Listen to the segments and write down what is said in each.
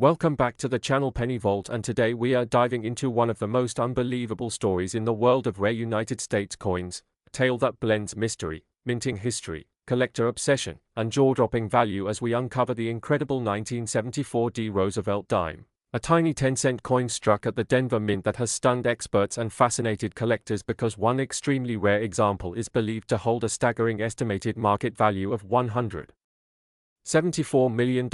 Welcome back to the channel Penny Vault, and today we are diving into one of the most unbelievable stories in the world of rare United States coins, a tale that blends mystery, minting history, collector obsession, and jaw-dropping value as we uncover the incredible 1974 D. Roosevelt dime. A tiny 10-cent coin struck at the Denver Mint that has stunned experts and fascinated collectors because one extremely rare example is believed to hold a staggering estimated market value of $174 million,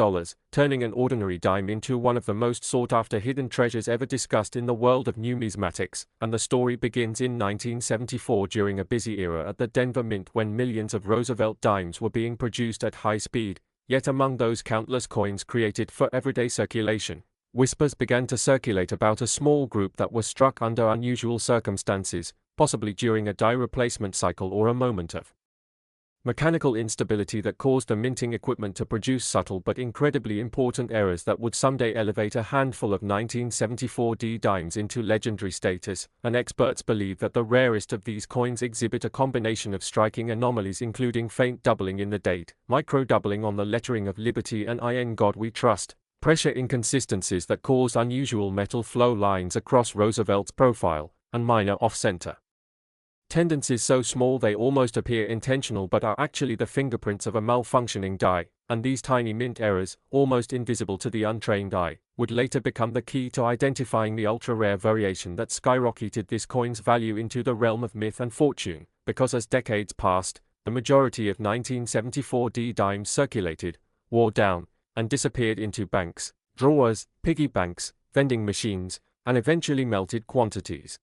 turning an ordinary dime into one of the most sought-after hidden treasures ever discussed in the world of numismatics. And the story begins in 1974 during a busy era at the Denver Mint when millions of Roosevelt dimes were being produced at high speed. Yet among those countless coins created for everyday circulation, whispers began to circulate about a small group that was struck under unusual circumstances, possibly during a die replacement cycle or a moment of mechanical instability that caused the minting equipment to produce subtle but incredibly important errors that would someday elevate a handful of 1974 D dimes into legendary status. And experts believe that the rarest of these coins exhibit a combination of striking anomalies, including faint doubling in the date, micro-doubling on the lettering of Liberty and "In God We Trust," pressure inconsistencies that caused unusual metal flow lines across Roosevelt's profile, and minor off-center tendencies so small they almost appear intentional but are actually the fingerprints of a malfunctioning die. And these tiny mint errors, almost invisible to the untrained eye, would later become the key to identifying the ultra-rare variation that skyrocketed this coin's value into the realm of myth and fortune. Because as decades passed, the majority of 1974 D dimes circulated, wore down, and disappeared into banks, drawers, piggy banks, vending machines, and eventually melted quantities,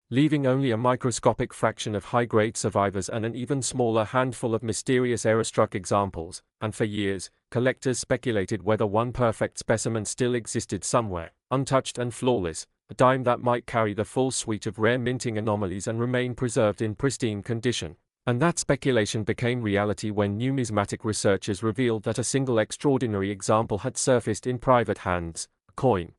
leaving only a microscopic fraction of high-grade survivors and an even smaller handful of mysterious error-struck examples. And for years, collectors speculated whether one perfect specimen still existed somewhere, untouched and flawless, a dime that might carry the full suite of rare minting anomalies and remain preserved in pristine condition. And that speculation became reality when numismatic researchers revealed that a single extraordinary example had surfaced in private hands, a coin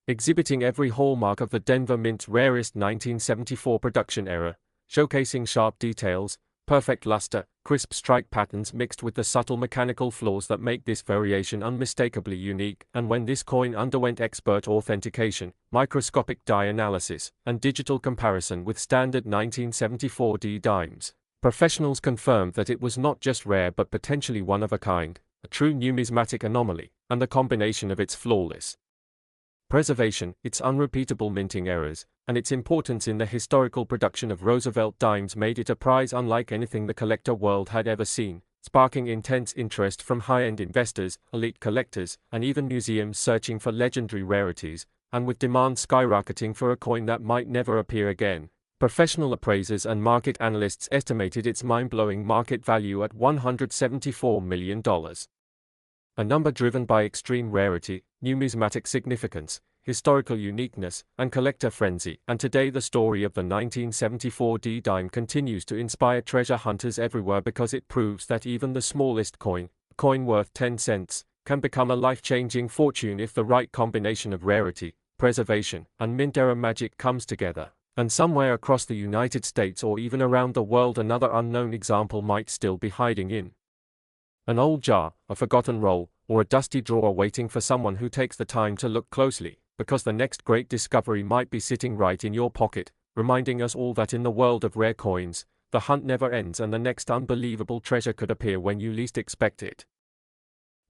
exhibiting every hallmark of the Denver Mint's rarest 1974 production era, showcasing sharp details, perfect luster, crisp strike patterns mixed with the subtle mechanical flaws that make this variation unmistakably unique. And when this coin underwent expert authentication, microscopic die analysis, and digital comparison with standard 1974 D dimes, professionals confirmed that it was not just rare but potentially one of a kind, a true numismatic anomaly. And the combination of its flawless preservation, its unrepeatable minting errors, and its importance in the historical production of Roosevelt dimes made it a prize unlike anything the collector world had ever seen, sparking intense interest from high-end investors, elite collectors, and even museums searching for legendary rarities. And with demand skyrocketing for a coin that might never appear again, professional appraisers and market analysts estimated its mind-blowing market value at $174 million. A number driven by extreme rarity, numismatic significance, historical uniqueness, and collector frenzy. And today the story of the 1974 D dime continues to inspire treasure hunters everywhere because it proves that even the smallest coin, a coin worth 10 cents, can become a life-changing fortune if the right combination of rarity, preservation, and mint-era magic comes together. And somewhere across the United States or even around the world another unknown example might still be hiding in an old jar, a forgotten roll, or a dusty drawer waiting for someone who takes the time to look closely, because the next great discovery might be sitting right in your pocket, reminding us all that in the world of rare coins, the hunt never ends and the next unbelievable treasure could appear when you least expect it.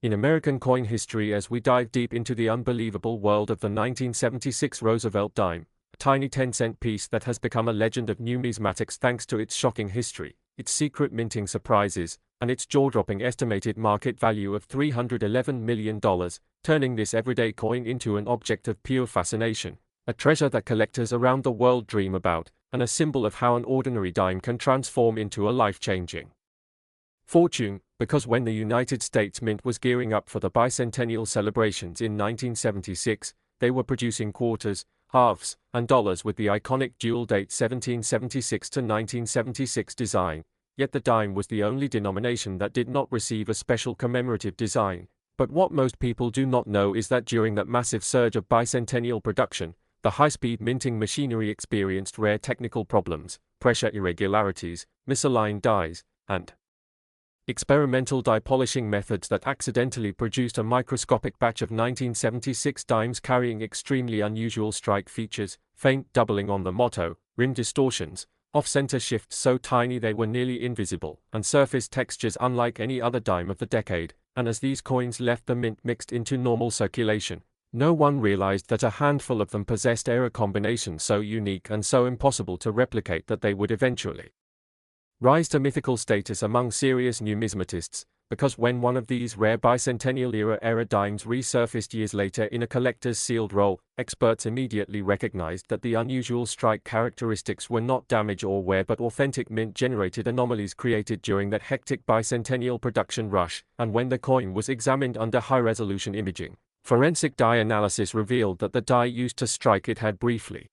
In American coin history, as we dive deep into the unbelievable world of the 1976 Roosevelt dime, a tiny 10-cent piece that has become a legend of numismatics thanks to its shocking history, its secret minting surprises, and its jaw-dropping estimated market value of $311 million, turning this everyday coin into an object of pure fascination, a treasure that collectors around the world dream about, and a symbol of how an ordinary dime can transform into a life-changing fortune. Because when the United States Mint was gearing up for the bicentennial celebrations in 1976, they were producing quarters, halves, and dollars with the iconic dual date 1776 to 1976 design. Yet the dime was the only denomination that did not receive a special commemorative design. But what most people do not know is that during that massive surge of bicentennial production, the high-speed minting machinery experienced rare technical problems, pressure irregularities, misaligned dies, and Experimental die polishing methods that accidentally produced a microscopic batch of 1976 dimes carrying extremely unusual strike features, faint doubling on the motto, rim distortions, off-center shifts so tiny they were nearly invisible, and surface textures unlike any other dime of the decade, and as these coins left the mint mixed into normal circulation, no one realized that a handful of them possessed error combinations so unique and so impossible to replicate that they would eventually rise to mythical status among serious numismatists, because when one of these rare bicentennial-era error dimes resurfaced years later in a collector's sealed roll, experts immediately recognized that the unusual strike characteristics were not damage or wear but authentic mint-generated anomalies created during that hectic bicentennial production rush, and when the coin was examined under high-resolution imaging, forensic die analysis revealed that the die used to strike it had briefly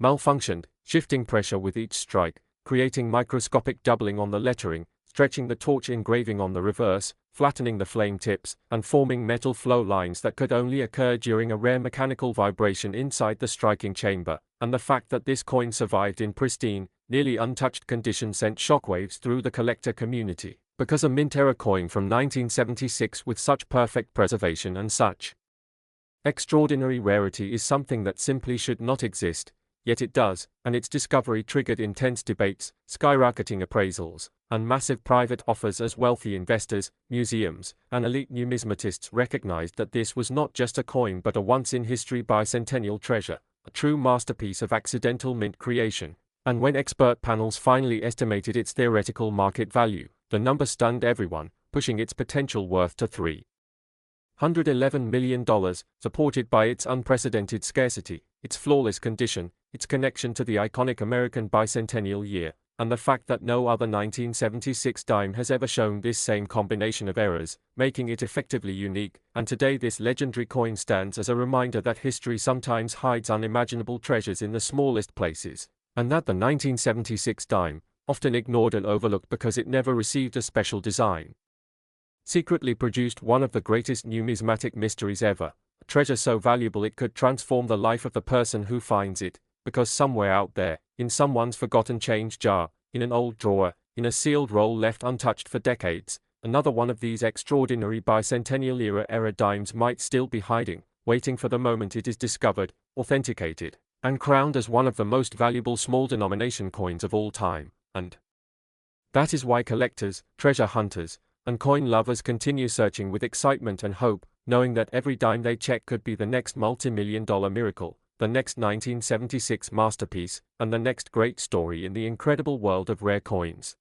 malfunctioned, shifting pressure with each strike, creating microscopic doubling on the lettering, stretching the torch engraving on the reverse, flattening the flame tips, and forming metal flow lines that could only occur during a rare mechanical vibration inside the striking chamber, and the fact that this coin survived in pristine, nearly untouched condition sent shockwaves through the collector community, because a mint-era coin from 1976 with such perfect preservation and such extraordinary rarity is something that simply should not exist. Yet it does, and its discovery triggered intense debates, skyrocketing appraisals, and massive private offers as wealthy investors, museums, and elite numismatists recognized that this was not just a coin but a once-in-history bicentennial treasure, a true masterpiece of accidental mint creation. And when expert panels finally estimated its theoretical market value, the number stunned everyone, pushing its potential worth to $311 million, supported by its unprecedented scarcity, its flawless condition, its connection to the iconic American bicentennial year, and the fact that no other 1976 dime has ever shown this same combination of errors, making it effectively unique, and today this legendary coin stands as a reminder that history sometimes hides unimaginable treasures in the smallest places, and that the 1976 dime, often ignored and overlooked because it never received a special design, secretly produced one of the greatest numismatic mysteries ever, a treasure so valuable it could transform the life of the person who finds it, because somewhere out there, in someone's forgotten change jar, in an old drawer, in a sealed roll left untouched for decades, another one of these extraordinary bicentennial-era error dimes might still be hiding, waiting for the moment it is discovered, authenticated, and crowned as one of the most valuable small-denomination coins of all time, and that is why collectors, treasure hunters, and coin lovers continue searching with excitement and hope, knowing that every dime they check could be the next multi-million-dollar miracle, the next 1976 masterpiece, and the next great story in the incredible world of rare coins.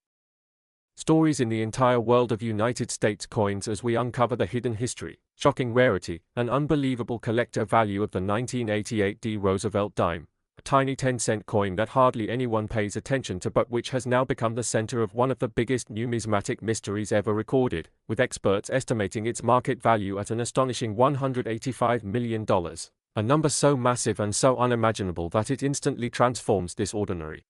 Stories in the entire world of United States coins as we uncover the hidden history, shocking rarity, and unbelievable collector value of the 1988 D. Roosevelt dime, a tiny 10-cent coin that hardly anyone pays attention to but which has now become the center of one of the biggest numismatic mysteries ever recorded, with experts estimating its market value at an astonishing $185 million. A number so massive and so unimaginable that it instantly transforms this ordinary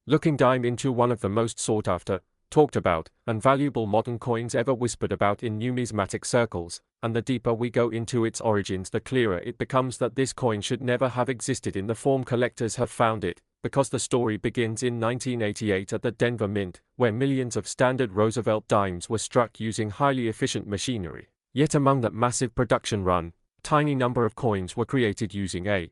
looking dime into one of the most sought after, talked about, and valuable modern coins ever whispered about in numismatic circles, and the deeper we go into its origins the clearer it becomes that this coin should never have existed in the form collectors have found it, because the story begins in 1988 at the Denver Mint, where millions of standard Roosevelt dimes were struck using highly efficient machinery. Yet among that massive production run, tiny number of coins were created using a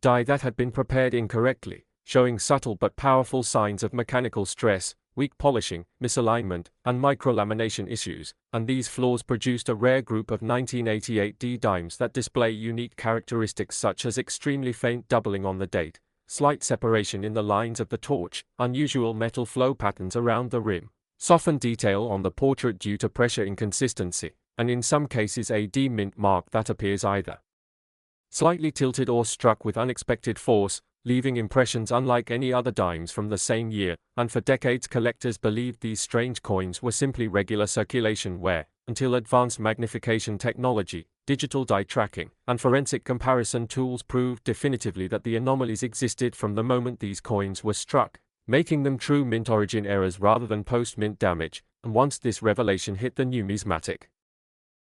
die that had been prepared incorrectly, showing subtle but powerful signs of mechanical stress, weak polishing, misalignment, and microlamination issues, and these flaws produced a rare group of 1988 D dimes that display unique characteristics such as extremely faint doubling on the date, slight separation in the lines of the torch, unusual metal flow patterns around the rim, softened detail on the portrait due to pressure inconsistency, and in some cases a D mint mark that appears either slightly tilted or struck with unexpected force, leaving impressions unlike any other dimes from the same year, and for decades collectors believed these strange coins were simply regular circulation wear, until advanced magnification technology, digital die tracking, and forensic comparison tools proved definitively that the anomalies existed from the moment these coins were struck, making them true mint origin errors rather than post-mint damage, and once this revelation hit the numismatic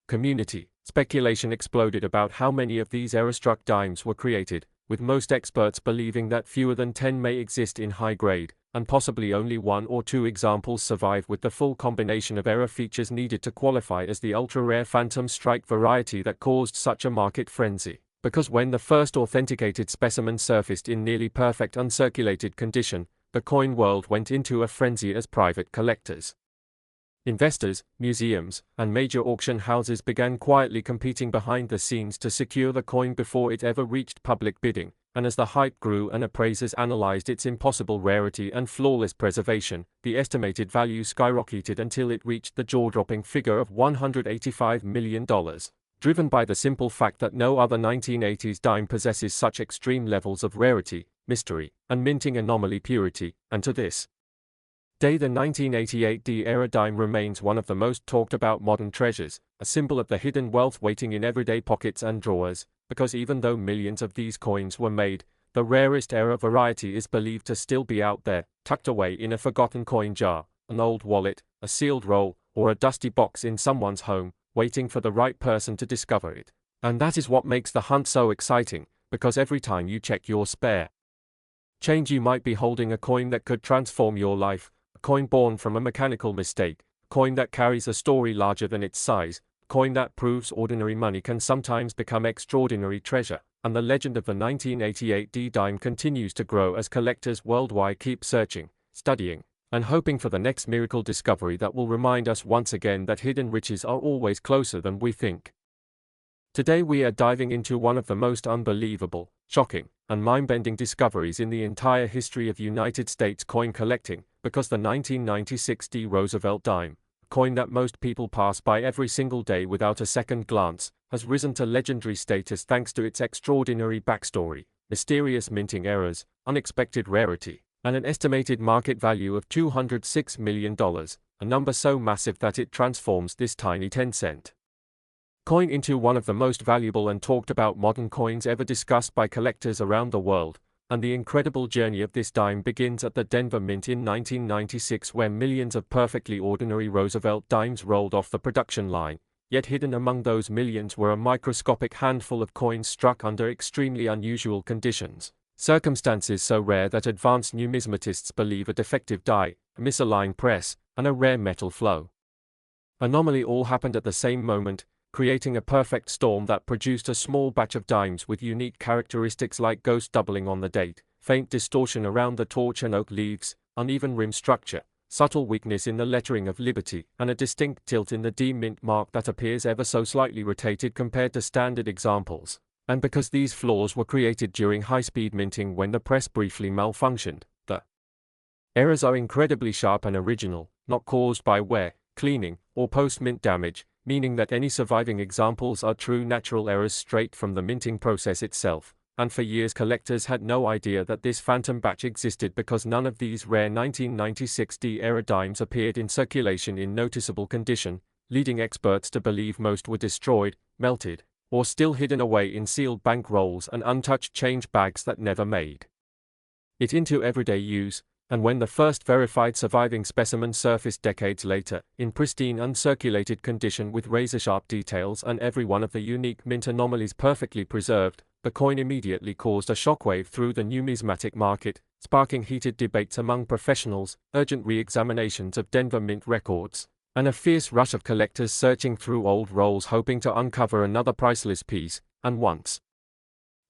community, speculation exploded about how many of these error-struck dimes were created, with most experts believing that fewer than 10 may exist in high grade, and possibly only 1 or 2 examples survive with the full combination of error features needed to qualify as the ultra-rare phantom strike variety that caused such a market frenzy. Because when the first authenticated specimen surfaced in nearly perfect uncirculated condition, the coin world went into a frenzy as private collectors, investors, museums, and major auction houses began quietly competing behind the scenes to secure the coin before it ever reached public bidding, and as the hype grew and appraisers analyzed its impossible rarity and flawless preservation, the estimated value skyrocketed until it reached the jaw-dropping figure of $185 million. Driven by the simple fact that no other 1980s dime possesses such extreme levels of rarity, mystery, and minting anomaly purity, and to this day the 1988 D-era dime remains one of the most talked about modern treasures, a symbol of the hidden wealth waiting in everyday pockets and drawers, because even though millions of these coins were made, the rarest era variety is believed to still be out there, tucked away in a forgotten coin jar, an old wallet, a sealed roll, or a dusty box in someone's home, waiting for the right person to discover it. And that is what makes the hunt so exciting, because every time you check your spare change you might be holding a coin that could transform your life, a coin born from a mechanical mistake, a coin that carries a story larger than its size, a coin that proves ordinary money can sometimes become extraordinary treasure, and the legend of the 1988 D-dime continues to grow as collectors worldwide keep searching, studying, and hoping for the next miracle discovery that will remind us once again that hidden riches are always closer than we think. Today we are diving into one of the most unbelievable, shocking, and mind-bending discoveries in the entire history of United States coin collecting, because the 1996 D Roosevelt dime, a coin that most people pass by every single day without a second glance, has risen to legendary status thanks to its extraordinary backstory, mysterious minting errors, unexpected rarity, and an estimated market value of $206 million, a number so massive that it transforms this tiny 10-cent coin into one of the most valuable and talked about modern coins ever discussed by collectors around the world. And the incredible journey of this dime begins at the Denver Mint in 1996, where millions of perfectly ordinary Roosevelt dimes rolled off the production line, yet hidden among those millions were a microscopic handful of coins struck under extremely unusual conditions, circumstances so rare that advanced numismatists believe a defective die, a misaligned press, and a rare metal flow anomaly all happened at the same moment, creating a perfect storm that produced a small batch of dimes with unique characteristics like ghost doubling on the date, faint distortion around the torch and oak leaves, uneven rim structure, subtle weakness in the lettering of Liberty, and a distinct tilt in the D mint mark that appears ever so slightly rotated compared to standard examples. And because these flaws were created during high-speed minting when the press briefly malfunctioned, the errors are incredibly sharp and original, not caused by wear, cleaning, or post-mint damage, meaning that any surviving examples are true natural errors straight from the minting process itself, and for years collectors had no idea that this phantom batch existed because none of these rare 1996 D-era dimes appeared in circulation in noticeable condition, leading experts to believe most were destroyed, melted, or still hidden away in sealed bank rolls and untouched change bags that never made it into everyday use. And when the first verified surviving specimen surfaced decades later, in pristine uncirculated condition with razor-sharp details and every one of the unique mint anomalies perfectly preserved, the coin immediately caused a shockwave through the numismatic market, sparking heated debates among professionals, urgent re-examinations of Denver Mint records, and a fierce rush of collectors searching through old rolls hoping to uncover another priceless piece. And once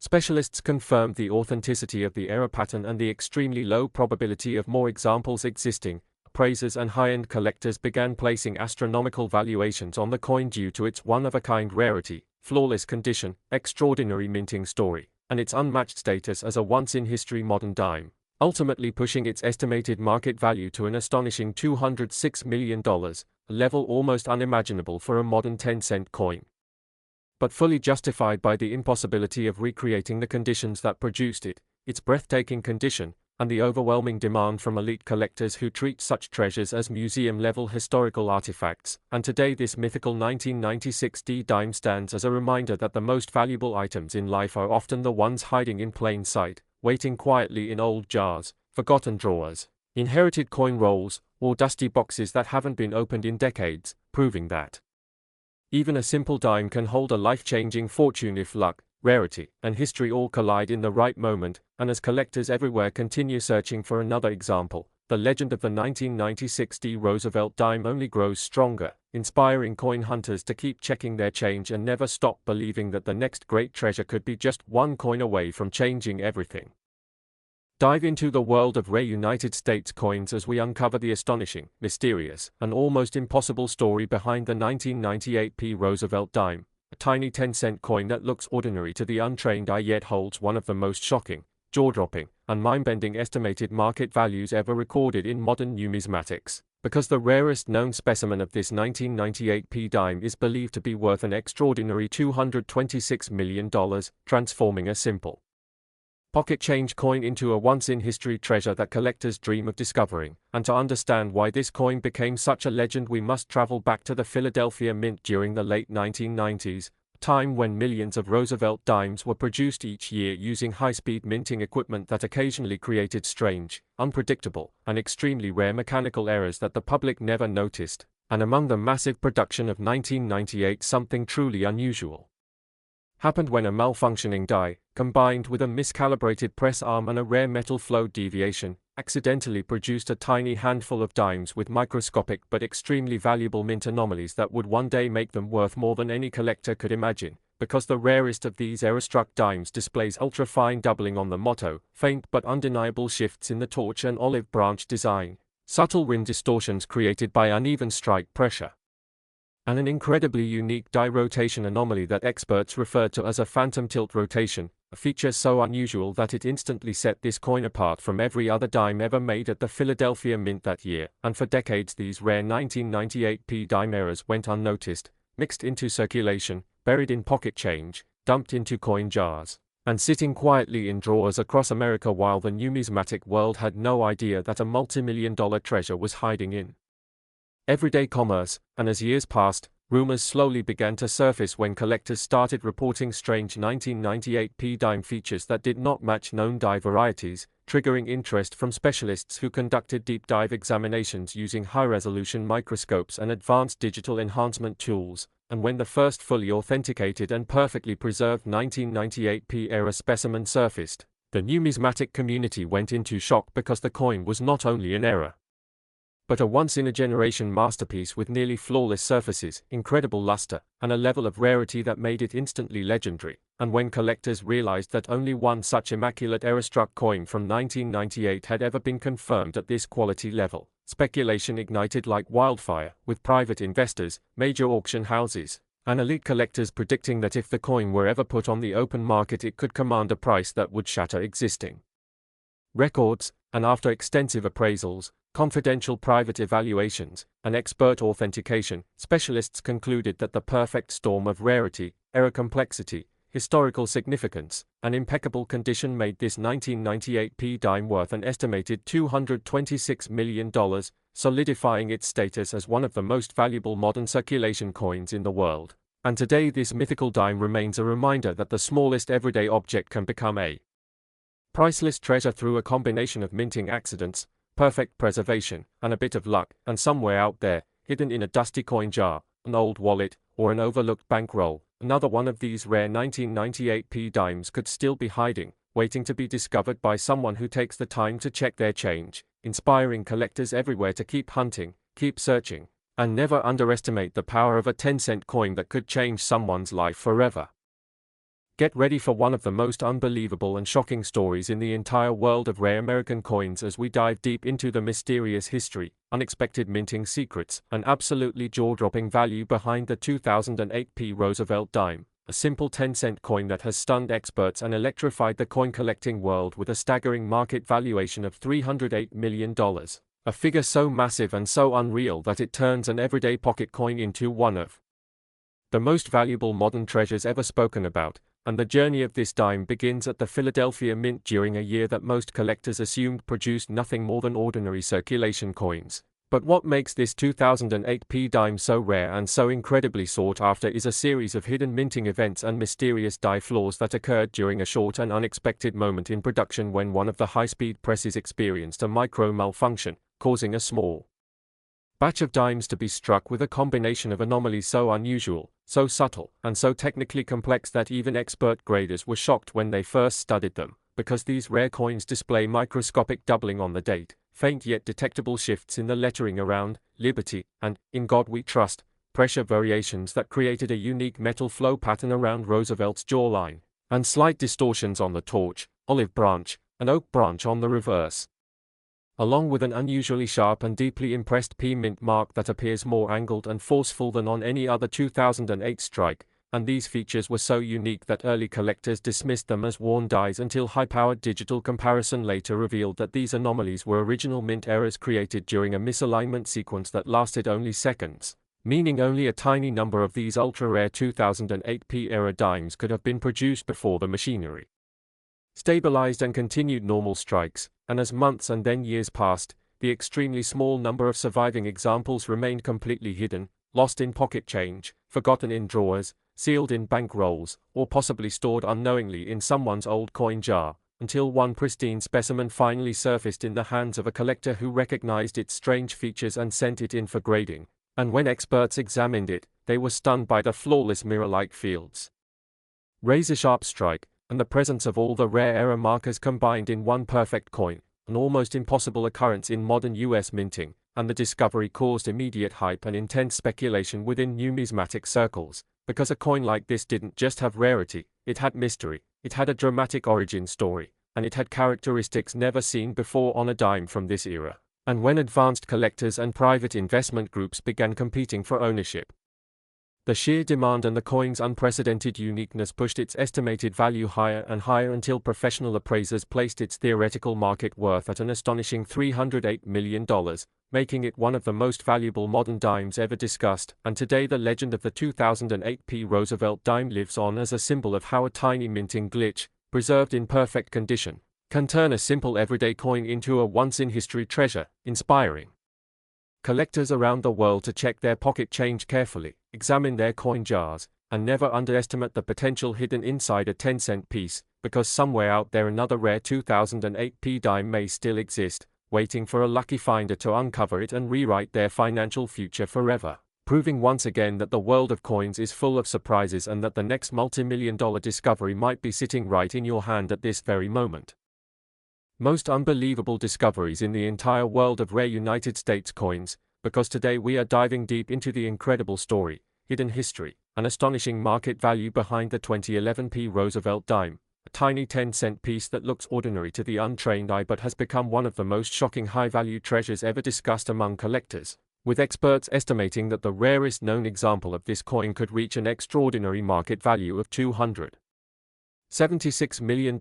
specialists confirmed the authenticity of the error pattern and the extremely low probability of more examples existing, appraisers and high-end collectors began placing astronomical valuations on the coin due to its one-of-a-kind rarity, flawless condition, extraordinary minting story, and its unmatched status as a once-in-history modern dime, ultimately pushing its estimated market value to an astonishing $206 million, a level almost unimaginable for a modern 10-cent coin, but fully justified by the impossibility of recreating the conditions that produced it, its breathtaking condition, and the overwhelming demand from elite collectors who treat such treasures as museum-level historical artifacts. And today this mythical 1996 D dime stands as a reminder that the most valuable items in life are often the ones hiding in plain sight, waiting quietly in old jars, forgotten drawers, inherited coin rolls, or dusty boxes that haven't been opened in decades, proving that even a simple dime can hold a life-changing fortune if luck, rarity, and history all collide in the right moment, and as collectors everywhere continue searching for another example, the legend of the 1996 D. Roosevelt dime only grows stronger, inspiring coin hunters to keep checking their change and never stop believing that the next great treasure could be just one coin away from changing everything. Dive into the world of rare United States coins as we uncover the astonishing, mysterious, and almost impossible story behind the 1998 P. Roosevelt dime, a tiny 10-cent coin that looks ordinary to the untrained eye yet holds one of the most shocking, jaw-dropping, and mind-bending estimated market values ever recorded in modern numismatics, because the rarest known specimen of this 1998 P dime is believed to be worth an extraordinary $226 million, transforming a simple pocket change coin into a once-in-history treasure that collectors dream of discovering. And to understand why this coin became such a legend, we must travel back to the Philadelphia Mint during the late 1990s, a time when millions of Roosevelt dimes were produced each year using high-speed minting equipment that occasionally created strange, unpredictable, and extremely rare mechanical errors that the public never noticed. And among the massive production of 1998, something truly unusual happened when a malfunctioning die, combined with a miscalibrated press arm and a rare metal flow deviation, accidentally produced a tiny handful of dimes with microscopic but extremely valuable mint anomalies that would one day make them worth more than any collector could imagine, because the rarest of these error-struck dimes displays ultra-fine doubling on the motto, faint but undeniable shifts in the torch and olive branch design, subtle rim distortions created by uneven strike pressure, and an incredibly unique die rotation anomaly that experts refer to as a phantom tilt rotation, a feature so unusual that it instantly set this coin apart from every other dime ever made at the Philadelphia Mint that year. And for decades these rare 1998 P dime errors went unnoticed, mixed into circulation, buried in pocket change, dumped into coin jars, and sitting quietly in drawers across America while the numismatic world had no idea that a multi-million-dollar treasure was hiding in everyday commerce. And as years passed, rumors slowly began to surface when collectors started reporting strange 1998 P dime features that did not match known die varieties, triggering interest from specialists who conducted deep dive examinations using high-resolution microscopes and advanced digital enhancement tools. And when the first fully authenticated and perfectly preserved 1998 P era specimen surfaced, the numismatic community went into shock, because the coin was not only an error, but a once-in-a-generation masterpiece with nearly flawless surfaces, incredible luster, and a level of rarity that made it instantly legendary. And when collectors realized that only one such immaculate error-struck coin from 1998 had ever been confirmed at this quality level, speculation ignited like wildfire, with private investors, major auction houses, and elite collectors predicting that if the coin were ever put on the open market it could command a price that would shatter existing records. And after extensive appraisals, confidential private evaluations, and expert authentication, specialists concluded that the perfect storm of rarity, error complexity, historical significance, and impeccable condition made this 1998 P dime worth an estimated $226 million, solidifying its status as one of the most valuable modern circulation coins in the world. And today this mythical dime remains a reminder that the smallest everyday object can become a priceless treasure through a combination of minting accidents, perfect preservation, and a bit of luck. And somewhere out there, hidden in a dusty coin jar, an old wallet, or an overlooked bankroll, another one of these rare 1998 P dimes could still be hiding, waiting to be discovered by someone who takes the time to check their change, inspiring collectors everywhere to keep hunting, keep searching, and never underestimate the power of a 10-cent coin that could change someone's life forever. Get ready for one of the most unbelievable and shocking stories in the entire world of rare American coins as we dive deep into the mysterious history, unexpected minting secrets, and absolutely jaw-dropping value behind the 2008 P Roosevelt dime, a simple 10-cent coin that has stunned experts and electrified the coin-collecting world with a staggering market valuation of $308 million, a figure so massive and so unreal that it turns an everyday pocket coin into one of the most valuable modern treasures ever spoken about. And the journey of this dime begins at the Philadelphia Mint during a year that most collectors assumed produced nothing more than ordinary circulation coins. But what makes this 2008 P dime so rare and so incredibly sought after is a series of hidden minting events and mysterious die flaws that occurred during a short and unexpected moment in production when one of the high-speed presses experienced a micro malfunction, causing a small batch of dimes to be struck with a combination of anomalies so unusual, so subtle, and so technically complex that even expert graders were shocked when they first studied them, because these rare coins display microscopic doubling on the date, faint yet detectable shifts in the lettering around Liberty and In God We Trust, pressure variations that created a unique metal flow pattern around Roosevelt's jawline, and slight distortions on the torch, olive branch, and oak branch on the reverse, along with an unusually sharp and deeply impressed P-mint mark that appears more angled and forceful than on any other 2008 strike, and these features were so unique that early collectors dismissed them as worn dies until high-powered digital comparison later revealed that these anomalies were original mint errors created during a misalignment sequence that lasted only seconds, meaning only a tiny number of these ultra-rare 2008 P-era dimes could have been produced before the machinery stabilized and continued normal strikes, and as months and then years passed, the extremely small number of surviving examples remained completely hidden, lost in pocket change, forgotten in drawers, sealed in bank rolls, or possibly stored unknowingly in someone's old coin jar, until one pristine specimen finally surfaced in the hands of a collector who recognized its strange features and sent it in for grading, and when experts examined it, they were stunned by the flawless mirror-like fields, razor-sharp strike, and the presence of all the rare error markers combined in one perfect coin, an almost impossible occurrence in modern US minting, and the discovery caused immediate hype and intense speculation within numismatic circles, because a coin like this didn't just have rarity, it had mystery, it had a dramatic origin story, and it had characteristics never seen before on a dime from this era. And when advanced collectors and private investment groups began competing for ownership, the sheer demand and the coin's unprecedented uniqueness pushed its estimated value higher and higher until professional appraisers placed its theoretical market worth at an astonishing $308 million, making it one of the most valuable modern dimes ever discussed, and today the legend of the 2008 P. Roosevelt dime lives on as a symbol of how a tiny minting glitch, preserved in perfect condition, can turn a simple everyday coin into a once-in-history treasure, inspiring collectors around the world to check their pocket change carefully, examine their coin jars, and never underestimate the potential hidden inside a 10-cent piece, because somewhere out there another rare 2008 P dime may still exist, waiting for a lucky finder to uncover it and rewrite their financial future forever, proving once again that the world of coins is full of surprises and that the next multi-million-dollar discovery might be sitting right in your hand at this very moment. Most unbelievable discoveries in the entire world of rare United States coins, because today we are diving deep into the incredible story, hidden history, and astonishing market value behind the 2011 P. Roosevelt dime, a tiny 10-cent piece that looks ordinary to the untrained eye but has become one of the most shocking high-value treasures ever discussed among collectors, with experts estimating that the rarest known example of this coin could reach an extraordinary market value of $276 million,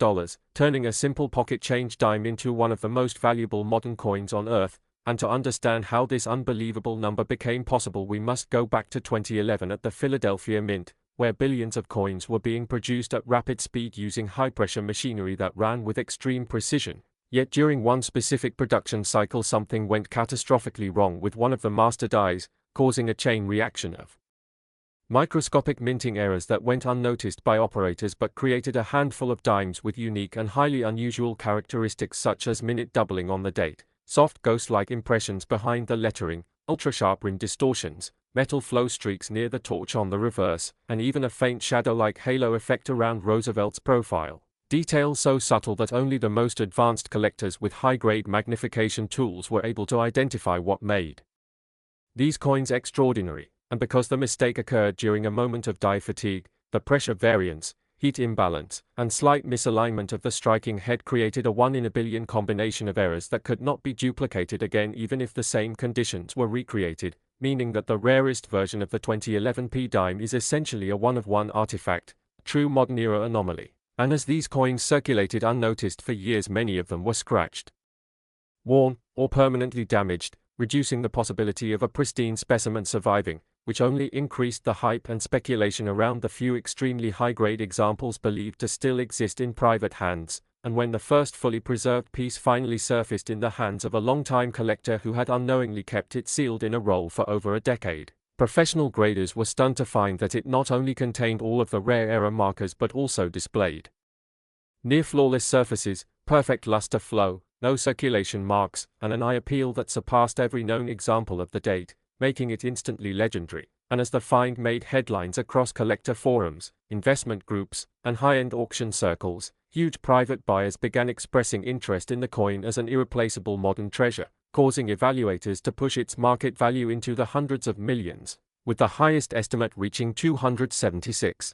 turning a simple pocket change dime into one of the most valuable modern coins on Earth. And to understand how this unbelievable number became possible, we must go back to 2011 at the Philadelphia Mint, where billions of coins were being produced at rapid speed using high-pressure machinery that ran with extreme precision. Yet during one specific production cycle something went catastrophically wrong with one of the master dies, causing a chain reaction of microscopic minting errors that went unnoticed by operators but created a handful of dimes with unique and highly unusual characteristics such as minute doubling on the date, soft ghost-like impressions behind the lettering, ultra-sharp rim distortions, metal flow streaks near the torch on the reverse, and even a faint shadow-like halo effect around Roosevelt's profile. Details so subtle that only the most advanced collectors with high-grade magnification tools were able to identify what made these coins extraordinary. And because the mistake occurred during a moment of die fatigue, the pressure variance, heat imbalance, and slight misalignment of the striking head created a 1 in a billion combination of errors that could not be duplicated again even if the same conditions were recreated, meaning that the rarest version of the 2011 P dime is essentially a one-of-one artifact, a true modern-era anomaly. And as these coins circulated unnoticed for years, many of them were scratched, worn, or permanently damaged, reducing the possibility of a pristine specimen surviving, which only increased the hype and speculation around the few extremely high-grade examples believed to still exist in private hands. And when the first fully preserved piece finally surfaced in the hands of a long-time collector who had unknowingly kept it sealed in a roll for over a decade, professional graders were stunned to find that it not only contained all of the rare error markers but also displayed near-flawless surfaces, perfect luster flow, no circulation marks, and an eye appeal that surpassed every known example of the date, making it instantly legendary. And as the find made headlines across collector forums, investment groups, and high-end auction circles, huge private buyers began expressing interest in the coin as an irreplaceable modern treasure, causing evaluators to push its market value into the hundreds of millions, with the highest estimate reaching $276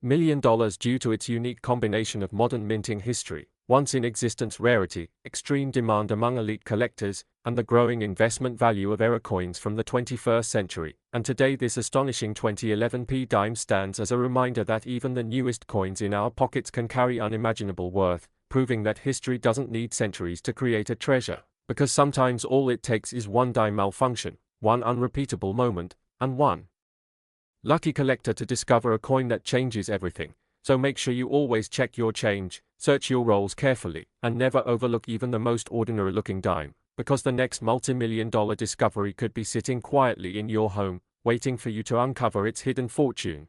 million due to its unique combination of modern minting history, once-in-existence rarity, extreme demand among elite collectors, and the growing investment value of error coins from the 21st century. And today this astonishing 2011 p-dime stands as a reminder that even the newest coins in our pockets can carry unimaginable worth, proving that history doesn't need centuries to create a treasure, because sometimes all it takes is one dime malfunction, one unrepeatable moment, and one lucky collector to discover a coin that changes everything. So make sure you always check your change, search your rolls carefully, and never overlook even the most ordinary-looking dime, because the next multi-million-dollar discovery could be sitting quietly in your home, waiting for you to uncover its hidden fortune.